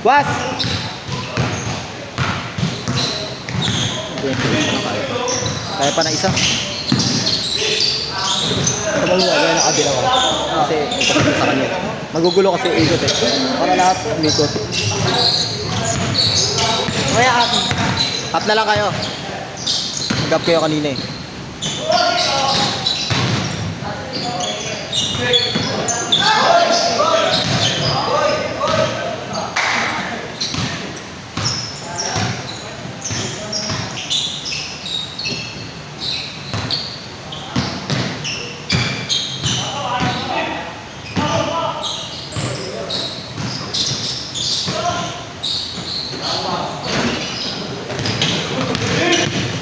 Was! Kaya pa na isa. Ito mo gagawin ng kabilang kasi ito sa kanya. Magugulo kasi ikot eh. Para lahat umikot. Kaya atin. Up na lang kayo. Mag-up kayo kanina eh.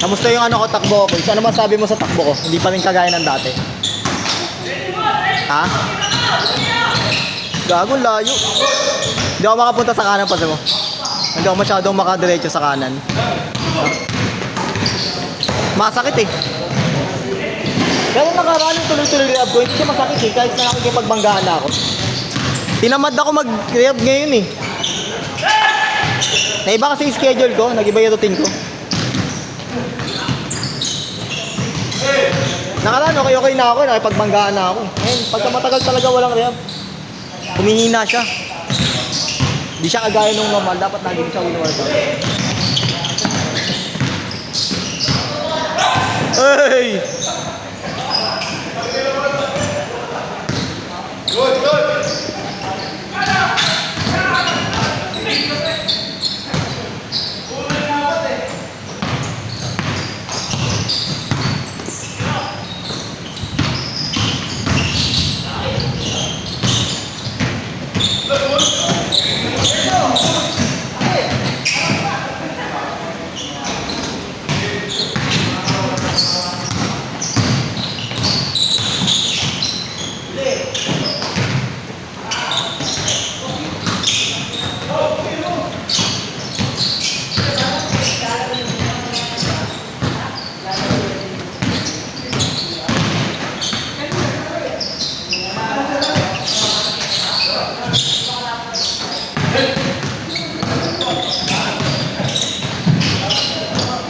Kamusta yung ano ko, takbo ko? Ano masabi mo sa takbo ko? Hindi pa rin kagaya ng dati. Ha? Gago, layo. Hindi ako makapunta sa kanan pa mo. Hindi ako masyadong makadiretso sa kanan. Masakit eh. Pero nakaraan yung tuloy-tuloy rehab ko, hindi siya masakit eh. Kahit na nakikipagbanggaan na ako. Tinamad ako mag-rehab ngayon eh. Naiba kasi yung schedule ko, nag-iba yung routine ko. Nakaraan, okay na ako, nakipagbanggaan na ako. Ngayon, pagka matagal talaga walang rehab, humihina siya. Hindi siya kagaya nung normal, dapat naging siya win-workout. Hey! Good, good!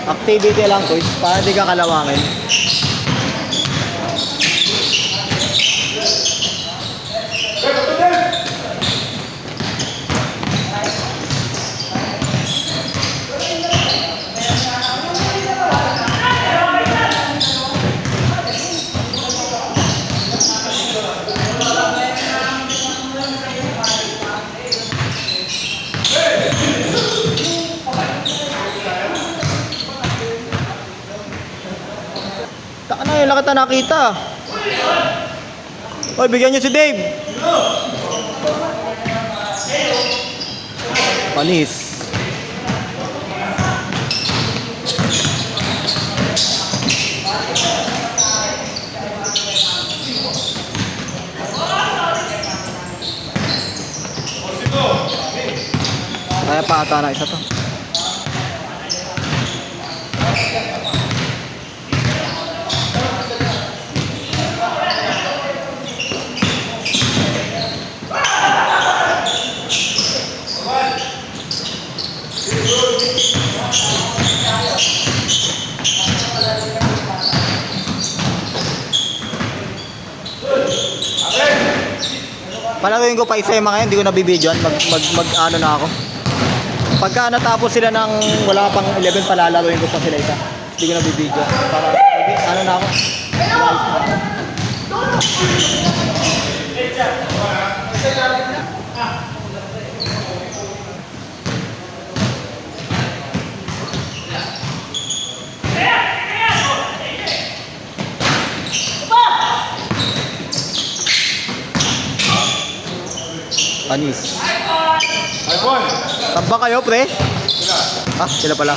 Activity lang ko, para hindi ka kalawangin. Taka na yun, kita nakita. Oy, bigyan nyo si Dave. Panis. Kaya pa ata na isa to. Palagawin ko pa isa yung mga yun, hindi ko nabibidyoan, ano na ako. Pagka natapos sila ng wala pang 11, palalawin ko pa sila isa. Hindi ko nabibidyoan. Para, ano na ako. Panis. Tamba kayo, pre? Ah, sila pala.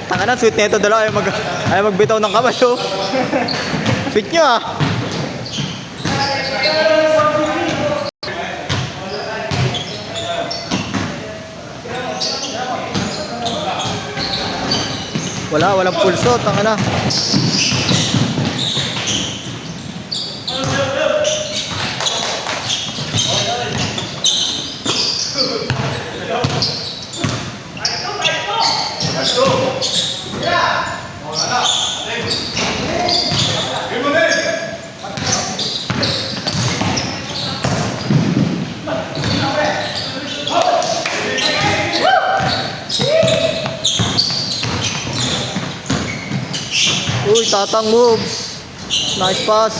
Tanga na, sweet nito dalawa ayaw magbitaw ng kamay, oh. Fit nyo ah. Wala, walang pulso, tanga na. Uy, tatang moves. Nice pass.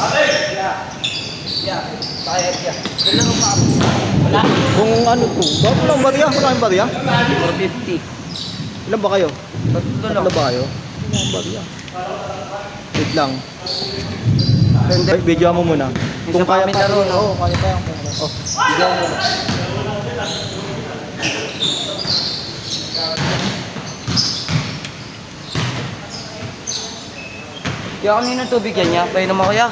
Kung ano to? Bakit lang bariya? Maraming bariya? 450. Ilan ba kayo? Tatlo Ilan ba kayo? Ilan bariya? Wait lang. Video mo muna. Kung kaya pa rin. Oo, kaya pa. Oh, video mo muna. Kaya kanina tubig yan niya. Painom ako ya.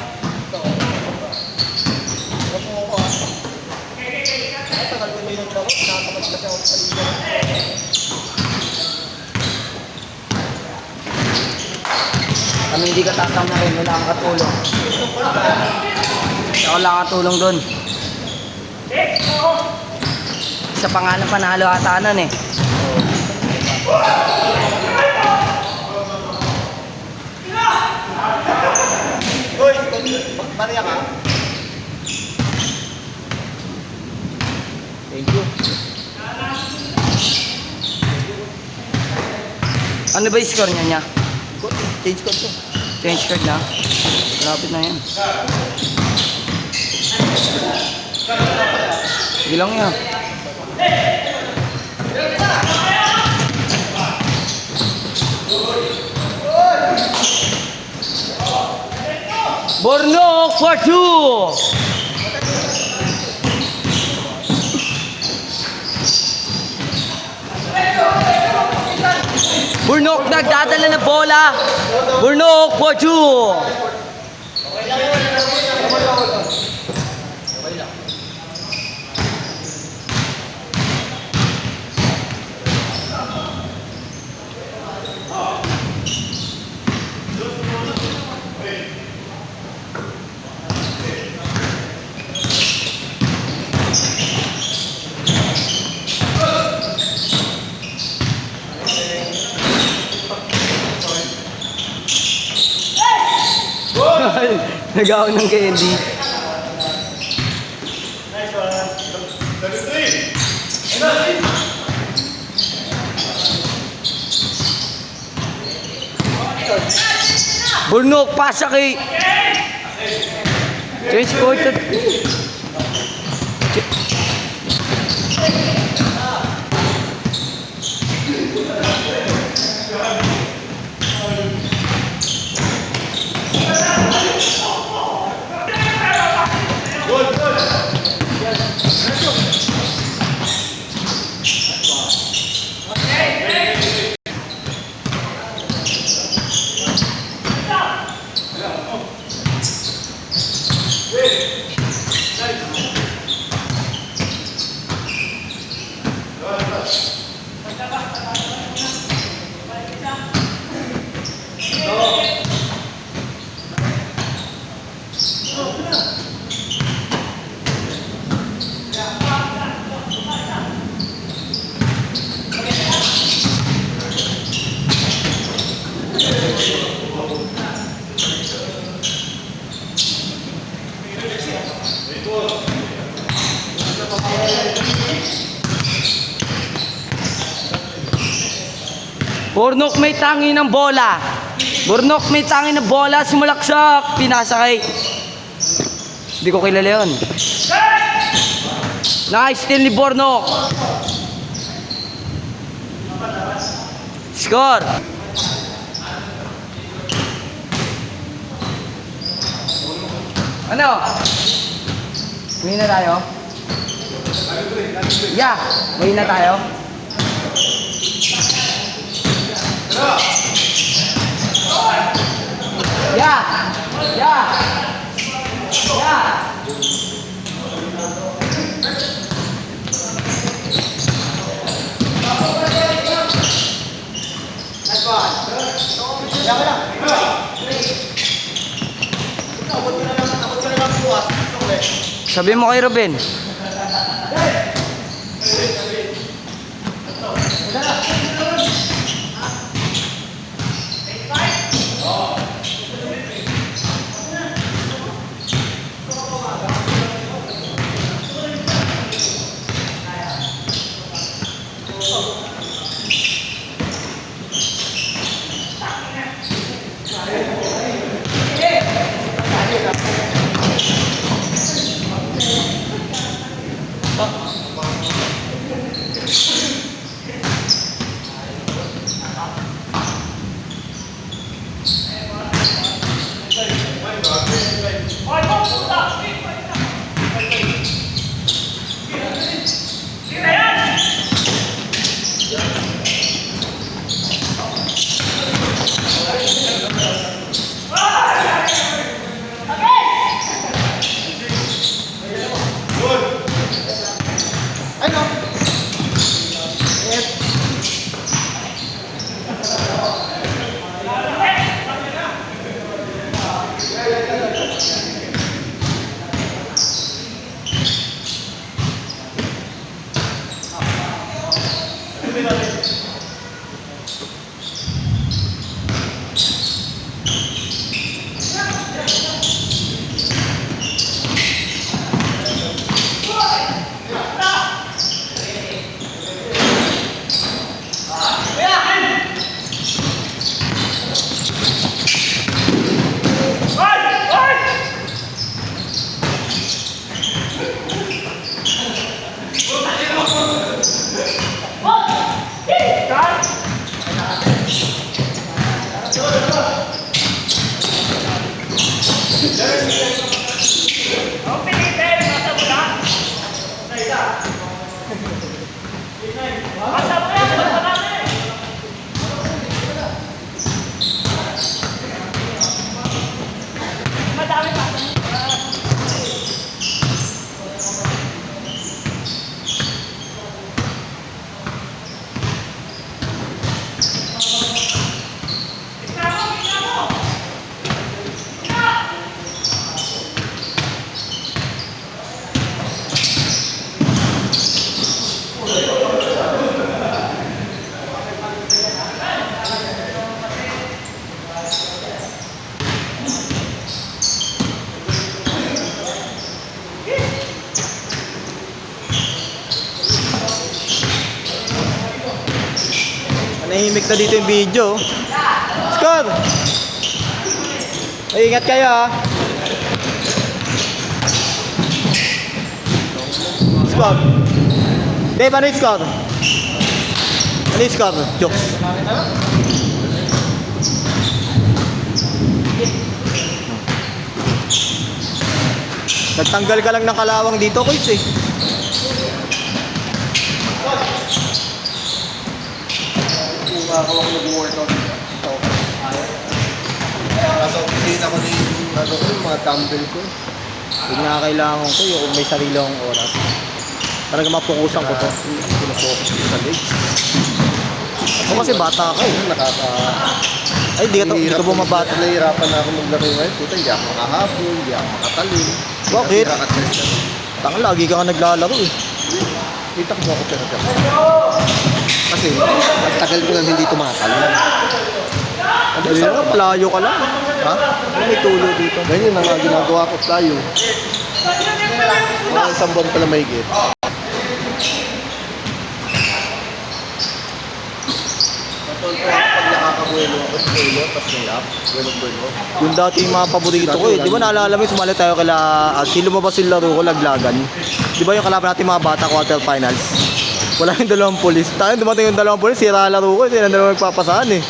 Kami hindi ka tatang na rin. Wala kang katulong. Wala kang katulong doon. Sa pangalan panalo ata nun eh. Uy, bariya ka? Thank you. Ano ba yung score niya? Change code to. Change card na. Malapit na yan. Sige lang yan. Bornok for 2. Bornok nagdadala na bola. Bornok for 2. Nagawa ng candy. Burnok pasa kay change court. Burnok may tangi ng bola. Burnok may tangi ng bola. Sumulaksak. Pinasa kay... Hindi ko kilala yun. Nice steal ni Burnok. Score. Ano? Uwi na tayo? Yeah. Uwi na tayo? Yeah. Yeah. Yeah. Nice one. Kaya lang. Abot ko na lang bukas. Sabi mo kay Ruben. Ay, no. Nahimik na dito yung video. Scott! Ay, ingat kayo ha. Scott. Dave, ano yung Scott? Ano yung Scott? Jokes. Nagtanggal ka lang ng kalawang dito, Kuys eh. Ako nag-workout ito. Nasa opisina ko na yung mga dumbbell ko. Yung nakakailangan ko yung may sarili akong oras. Talaga mapukusan ko to. Pinafocus ko sa legs. Ako kasi bata ka eh. Ay, di ka bumabata. Nahihirapan na ako maglaro ngayon. Puta, hindi ako makahabol, hindi ako makatalin. Bakit? Nakaka-test. Tanga, lagi ka nga naglalaro eh. Kita ko ba ako pero kasi, ang tagal ko lang hindi tumatalon. Ano sa playo ka lang? Ha? Ano may tulo dito? Ganyan na nga ginagawa ko tayo. Mga isang buwan pala mahigit. Pag nakakabuelo ako sa buelo, tapos may up, buelo. Yung dati yung mga paborito ko eh. Di ba naalala mo yung sumali tayo kila Agki, lumabas yung laro ko, laglagan. Di ba yung kalaban natin mga bata quarterfinals? Wala yung dalawang polis. Tayo dumating yung dalawang polis, sira laro ko. Hindi na dalawang nagpapasahan eh.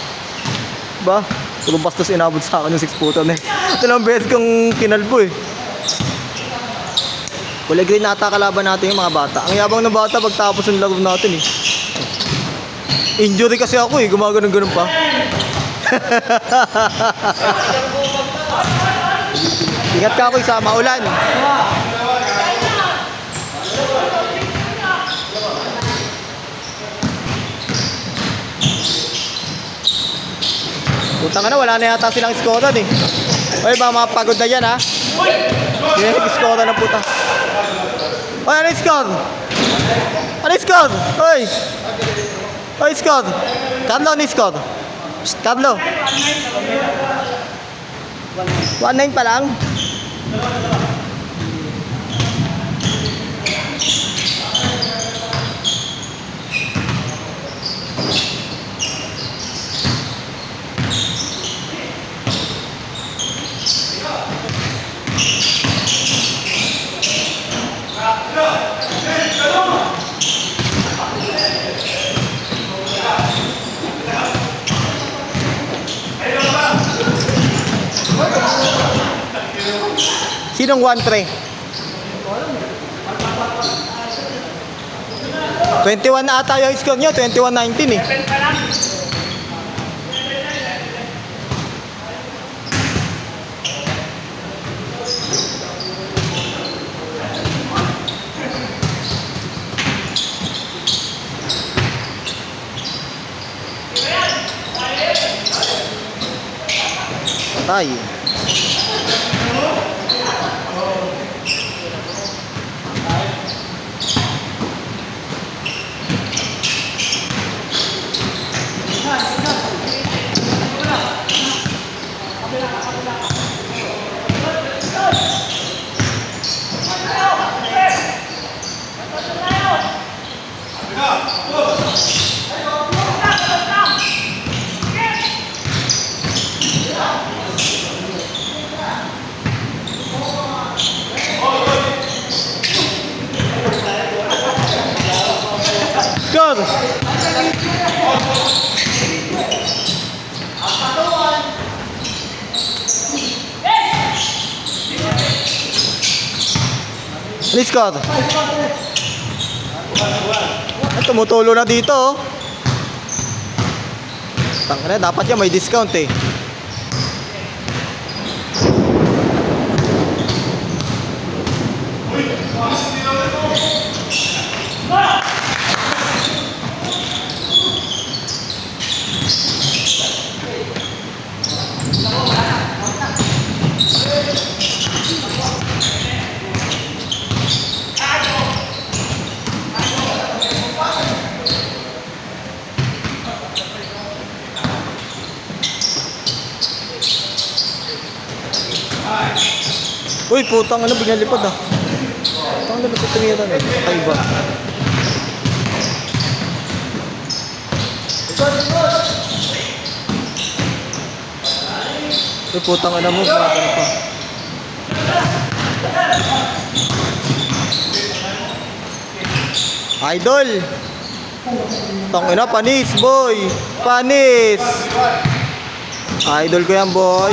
Diba? Tulong bastos inabot sa akin yung 6-footer na eh. Dalawang beses kong kinalbo eh. Kulay green nata kalaban natin yung mga bata. Ang yabang ng bata pagtapos ng laro natin eh. Injury kasi ako eh, gumagano'n-ganon pa. Ingat ka ako sa maulan. Putang na, wala na yata silang skoda eh. Oy, ba mapagod na yan ha? Yan yung skoda ng puta. Oy, ano yung score? Ano yung score? Oy! Oy, score! Carlo, ano yung score? Psst, Carlo! 1-9 pa lang? Sinong 1-3? 21 na ata yung score nyo, 21-19 eh. Patay. Score! Ano score? Ay, tumutulo na dito oh. Tangina, dapat yan may discount eh. Uy, putang ano, biglang lipad ah. Putang ano, lipad tumiran eh. Ay ba? Uy, putang ano mo, mga ano pa. Idol! Tangina, panis, boy! Panis! Idol ko yan, boy!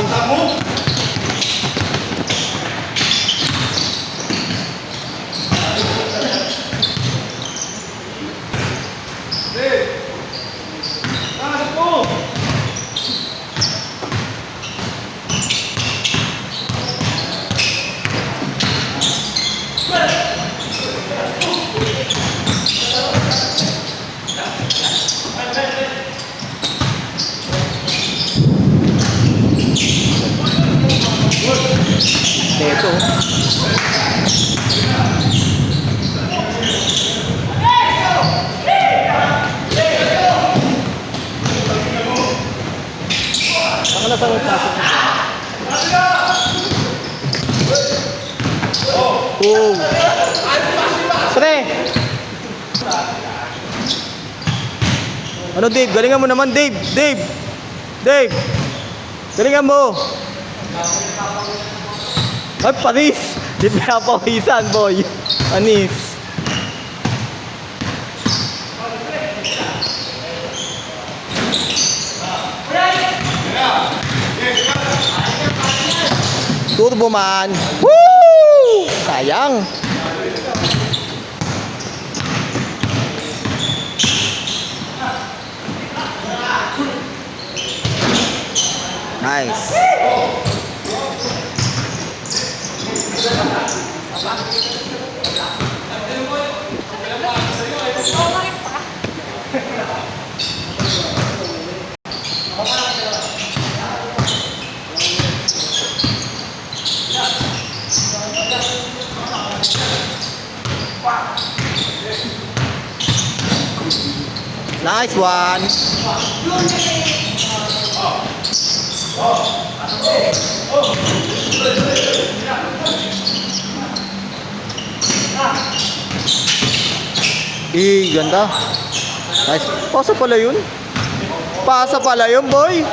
Ito. Saka na sa pasok. Oh. Pre. Ano Dave? Galingan mo naman Dave. Dave. Galingan mo. Ay, panis! Di pinapawisan, boy. Panis. Turbo man. Woo! Sayang. Nice. Nice one. Ganda. Nice. Pasa pala yun. Pasa pala yun, boy.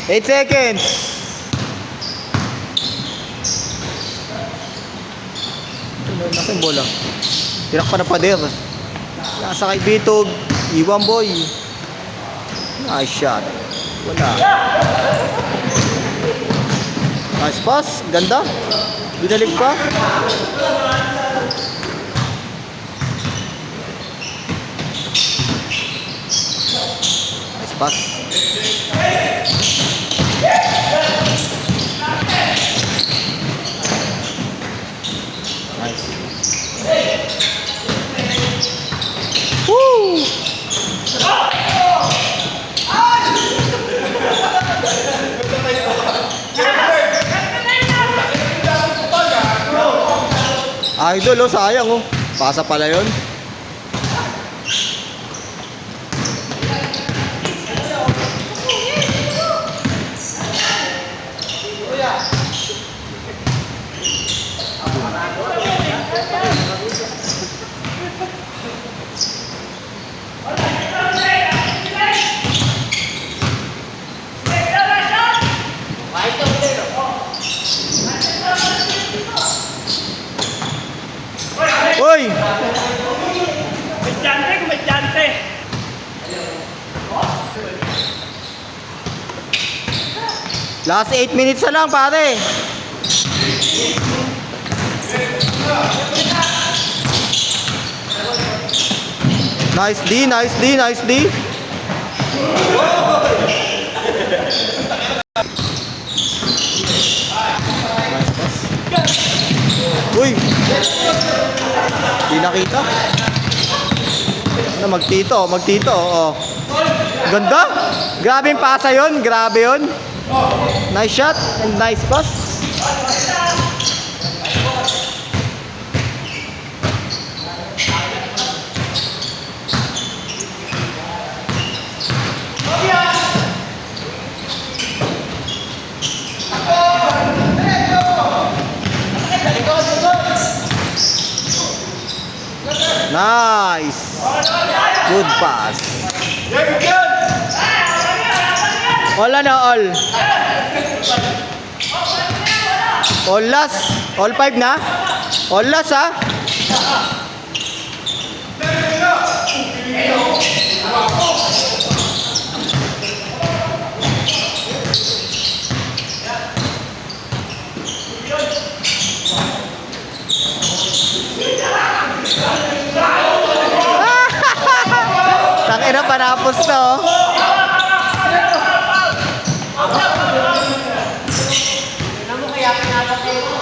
Eight seconds. Nasa yung bola. Tirak pa na pader. Nasa kay Bitog. Iwan, boy. Nice shot. Wala. Nice pass. Ganda. Binalik pa. Nice pass. Nice. Woo! Idol, oh, sayang, oh. Pasa pala yun. Uy! Komedyante. Last 8 minutes na lang, pare. Nice D, nice D, nice D. Uy! Di nakita. Ano, magtito, oo. Ganda! Grabe yung pasa yun, grabe yun. Nice shot and nice pass. Nice. Good pass. All na all. All last. All 5 na. All last, ha. Tangina, panapos to. Ano mo kaya pinapakita?